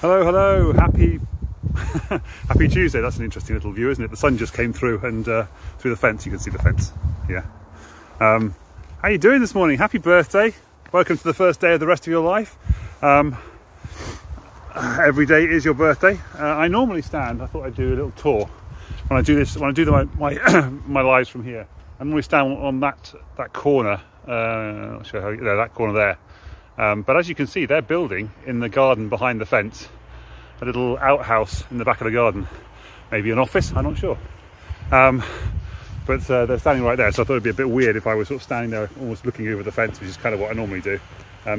Hello, hello, happy happy Tuesday. That's an interesting little view, isn't it? The sun just came through and through the fence. You can see the fence. Yeah. How are you doing this morning? Happy birthday. Welcome to the first day of the rest of your life. Every day is your birthday. I normally stand, I thought I'd do a little tour when I do this, when I do my my lives from here. I normally stand on that corner, not sure how, that corner there. But as you can see, they're building in the garden behind the fence a little outhouse in the back of the garden, maybe an office, I'm not sure. But they're standing right there, so I thought it'd be a bit weird if I was sort of standing there almost looking over the fence, which is kind of what I normally do.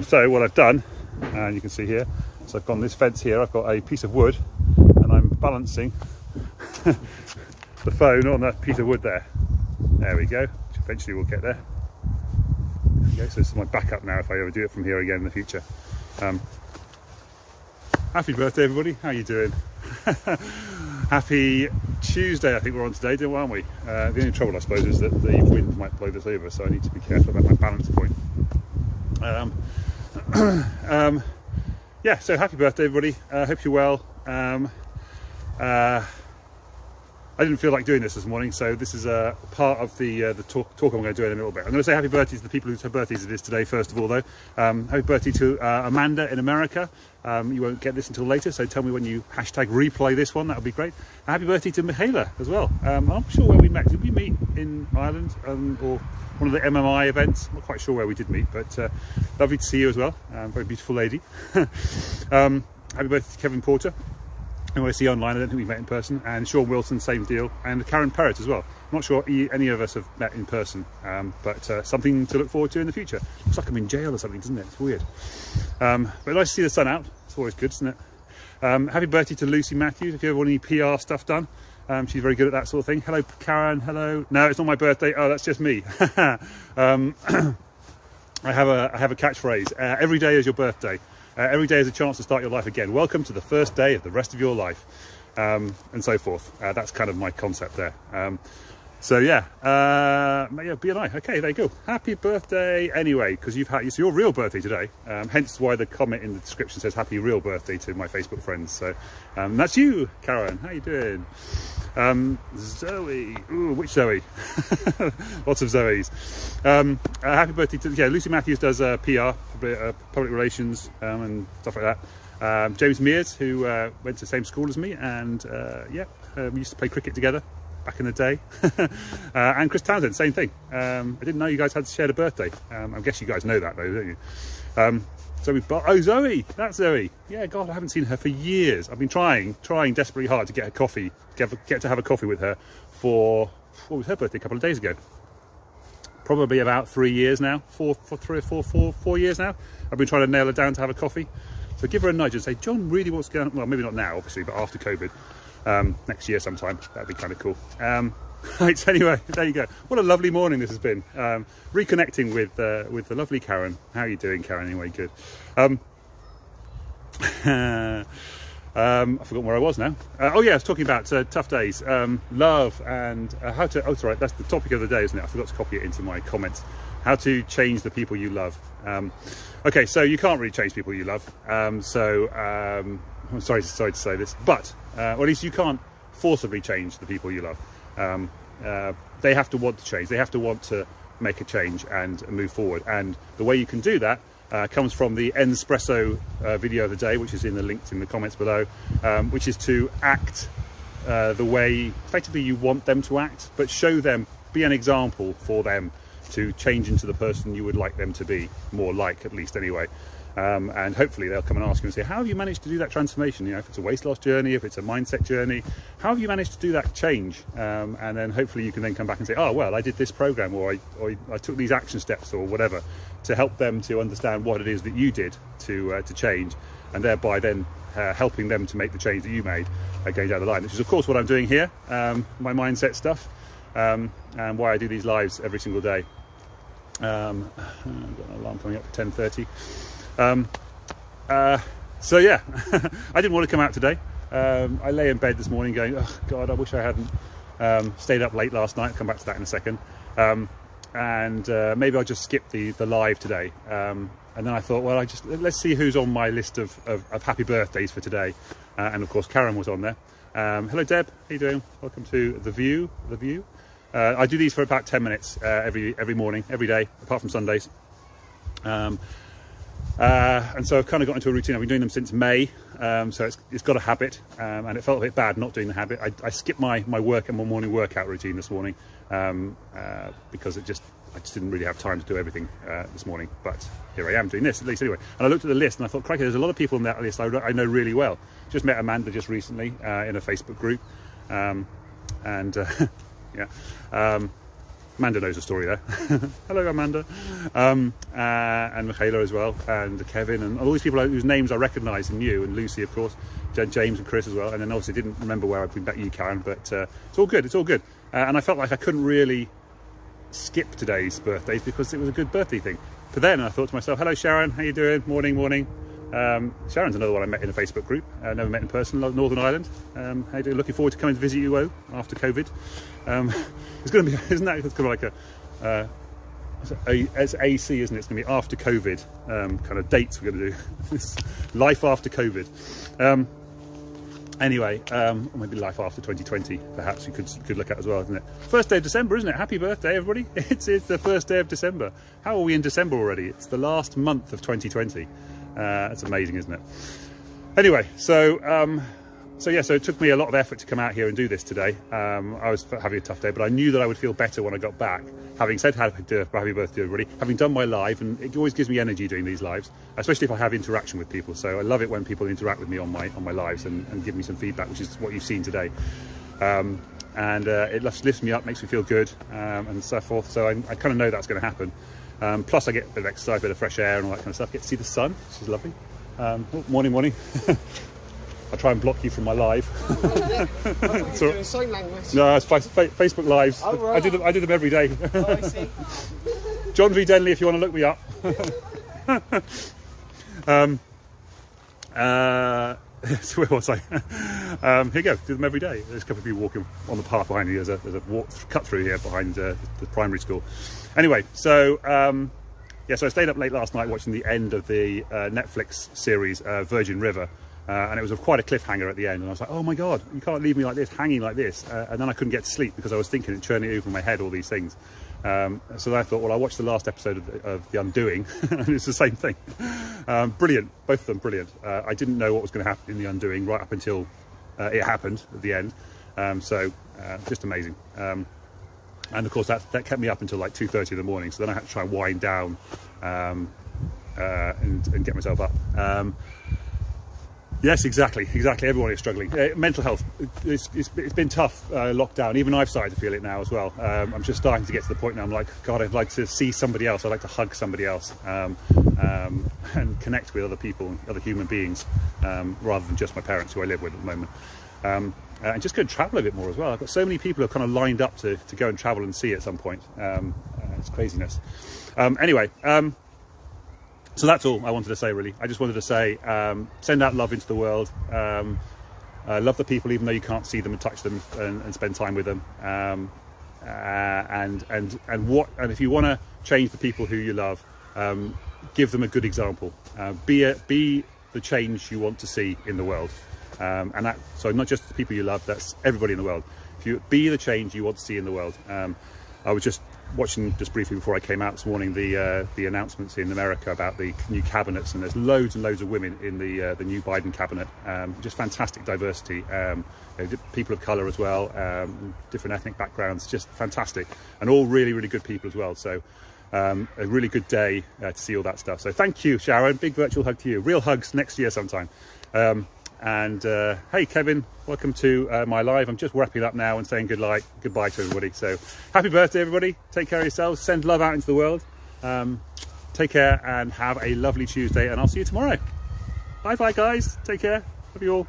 So what I've done, and you can see here, so I've got on this fence here, I've got a piece of wood and I'm balancing the phone on that piece of wood there. There we go, which eventually we'll get there. So this is my backup now if I ever do it from here again in the future. Happy birthday everybody, how are you doing? Happy Tuesday, I think we're on today, aren't we? The only trouble I suppose is that the wind might blow this over, so I need to be careful about my balance point. Yeah, so happy birthday everybody, hope you're well. I didn't feel like doing this morning, so this is a part of the talk I'm going to do in a little bit. I'm going to say happy birthday to the people whose birthdays it is today, first of all, though. Happy birthday to Amanda in America. You won't get this until later, so tell me when you hashtag replay this one, that would be great. Happy birthday to Mihaela as well. I'm not sure where we met. Did we meet in Ireland or one of the MMI events? I'm not quite sure where we did meet, but lovely to see you as well. Very beautiful lady. Happy birthday to Kevin Porter, who I see online. I don't think we've met in person, and Sean Wilson, same deal, and Karen Perrott as well. I'm not sure any of us have met in person, but something to look forward to in the future. Looks like I'm in jail or something, doesn't it? It's weird. But nice to see the sun out. It's always good, isn't it? Happy birthday to Lucy Matthews, if you ever want any PR stuff done. She's very good at that sort of thing. Hello, Karen. Hello. No, it's not my birthday. Oh, that's just me. I have a catchphrase. Every day is your birthday. Every day is a chance to start your life again. Welcome to the first day of the rest of your life, and so forth. That's kind of my concept there. So yeah, BNI. Okay, there you go. Happy birthday anyway, because it's your real birthday today. Hence why the comment in the description says happy real birthday to my Facebook friends. So that's you, Karen. How you doing? Zoe. Ooh, which Zoe? Lots of Zoes. Happy birthday to Lucy Matthews does PR, public relations, and stuff like that. James Mears, who went to the same school as me, and we used to play cricket together back in the day. And Chris Townsend, same thing. I didn't know you guys had shared a birthday. I guess you guys know that though, don't you? Zoe, that's Zoe. Yeah, God, I haven't seen her for years. I've been trying desperately hard to get her coffee, get to have a coffee with her for, what was her birthday, a couple of days ago? Probably about 3 years now, 4 years now. I've been trying to nail her down to have a coffee. So give her a nudge and say, John really wants to go, well, maybe not now, obviously, but after COVID, next year sometime. That'd be kind of cool. Right, anyway, there you go. What a lovely morning this has been. Reconnecting with the lovely Karen. How are you doing, Karen? Anyway, good. I've forgotten where I was now. I was talking about tough days, love, and how to. Oh, sorry, that's the topic of the day, isn't it? I forgot to copy it into my comments. How to change the people you love. Okay, so you can't really change people you love. I'm sorry to say this, but or at least you can't forcibly change the people you love. They have to want to change. They have to want to make a change and move forward. And the way you can do that comes from the En-spresso video of the day, which is in the links in the comments below, which is to act the way effectively you want them to act, but show them, be an example for them to change into the person you would like them to be, more like, at least anyway. And hopefully they'll come and ask you and say, how have you managed to do that transformation? You know, if it's a weight loss journey, if it's a mindset journey, how have you managed to do that change? And then hopefully you can then come back and say, oh, well, I did this program, or I took these action steps or whatever, to help them to understand what it is that you did to change, and thereby then helping them to make the change that you made going down the line, which is of course what I'm doing here, my mindset stuff, and why I do these lives every single day. I've got an alarm coming up for 10:30. So yeah, I didn't want to come out today. I lay in bed this morning going, oh God, I wish I hadn't stayed up late last night. I'll come back to that in a second. And maybe I'll just skip the live today. and then I thought, well, let's see who's on my list of happy birthdays for today. And of course, Karen was on there. Hello, Deb. How you doing? Welcome to The View. I do these for about 10 minutes every morning, every day, apart from Sundays. And so I've kind of got into a routine. I've been doing them since May, so it's got a habit, and it felt a bit bad not doing the habit. I skipped my work and my morning workout routine this morning because I just didn't really have time to do everything this morning. But here I am doing this, at least anyway. And I looked at the list and I thought, crikey, there's a lot of people on that list I know really well. Just met Amanda just recently in a Facebook group, yeah. Amanda knows the story there. Hello, Amanda. And Mihaela as well, and Kevin, and all these people whose names I recognise and knew, and Lucy, of course, James and Chris as well. And then obviously didn't remember where I've been back, you, Karen, but it's all good. It's all good. And I felt like I couldn't really skip today's birthdays because it was a good birthday thing. But then I thought to myself, hello, Sharon, how you doing? Morning. Sharon's another one I met in a Facebook group. Never met in person, Northern Ireland. How you doing? Looking forward to coming to visit you after COVID. It's going to be, isn't that? It's kind of like it's AC, isn't it? It's going to be after COVID kind of dates we're going to do. Life after COVID. Anyway, or maybe life after 2020, perhaps you could look at as well, isn't it? First day of December, isn't it? Happy birthday, everybody. It's the first day of December. How are we in December already? It's the last month of 2020. That's amazing, isn't it? Anyway, so it took me a lot of effort to come out here and do this today. I was having a tough day, but I knew that I would feel better when I got back. Having said happy birthday, everybody, having done my live, and it always gives me energy doing these lives, especially if I have interaction with people. So I love it when people interact with me on my lives and give me some feedback, which is what you've seen today. It lifts me up, makes me feel good, and so forth. So I kind of know that's going to happen. Plus I get a bit of exercise, a bit of fresh air and all that kind of stuff. Get to see the sun, which is lovely. Morning. I'll try and block you from my live. So, doing sign language. No, it's Facebook lives. Oh, right. I do them every day. Oh, I see. John V. Denley, if you want to look me up. So where was I? Here you go, do them every day. There's a couple of people walking on the path behind you. There's a cut through here behind the primary school. Anyway, so so I stayed up late last night watching the end of the Netflix series Virgin River. And it was quite a cliffhanger at the end, and I was like, oh my god, you can't leave me like this, hanging like this. And then I couldn't get to sleep because I was thinking and churning over in my head all these things. So then I thought, well, I watched the last episode of The Undoing, and it's the same thing. Brilliant, both of them brilliant. I didn't know what was going to happen in The Undoing right up until it happened at the end. Just amazing. And of course that kept me up until like 2:30 in the morning, so then I had to try and wind down and get myself up. Yes, exactly. Everyone is struggling. Mental health, it's been tough, lockdown. Even I've started to feel it now as well. I'm just starting to get to the point now. I'm like, God, I'd like to see somebody else. I'd like to hug somebody else and connect with other people, other human beings, rather than just my parents who I live with at the moment. And just go and travel a bit more as well. I've got so many people who are kind of lined up to go and travel and see at some point. It's craziness. Anyway. So that's all I wanted to say, really. I just wanted to say, send out love into the world. Love the people, even though you can't see them and touch them and spend time with them. And if you want to change the people who you love, give them a good example. Be the change you want to see in the world. So not just the people you love, that's everybody in the world. If you be the change you want to see in the world. I was just watching just briefly before I came out this morning the announcements in America about the new cabinets, and there's loads and loads of women in the new Biden cabinet. Just fantastic diversity, people of colour as well, different ethnic backgrounds, just fantastic, and all really, really good people as well. So a really good day to see all that stuff. So thank you, Sharon. Big virtual hug to you. Real hugs next year sometime. Hey Kevin, welcome to my live. I'm just wrapping up now and saying goodbye to everybody. So happy birthday everybody, take care of yourselves, send love out into the world, take care and have a lovely Tuesday, and I'll see you tomorrow. Bye guys, take care, love you all.